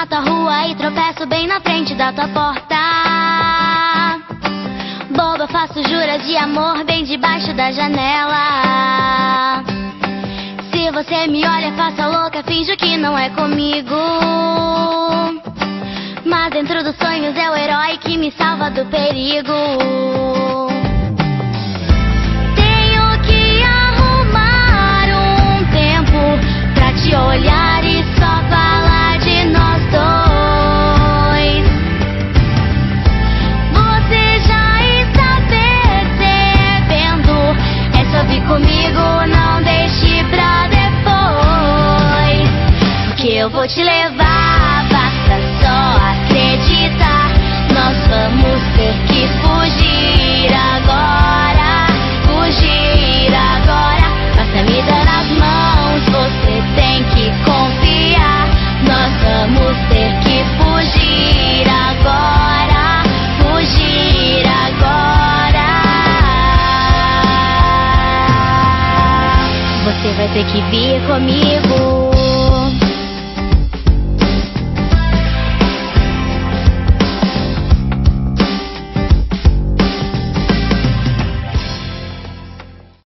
na tua rua e tropeço bem na frente da tua porta. Boba, faço juras de amor bem debaixo da janela. Se você me olha, faço a louca, finjo que não é comigo. Mas dentro dos sonhos é o herói que me salva do perigo. Tenho que arrumar um tempo pra te olhar e só falar de nós dois. Você já está percebendo, é só vir comigo, não deixe pra depois. Porque eu vou te levar, basta só acreditar. Nós vamos ter que fugir agora, fugir agora. Basta me dar as mãos, você tem que confiar. Nós vamos ter que fugir agora, fugir agora. Você vai ter que vir comigo.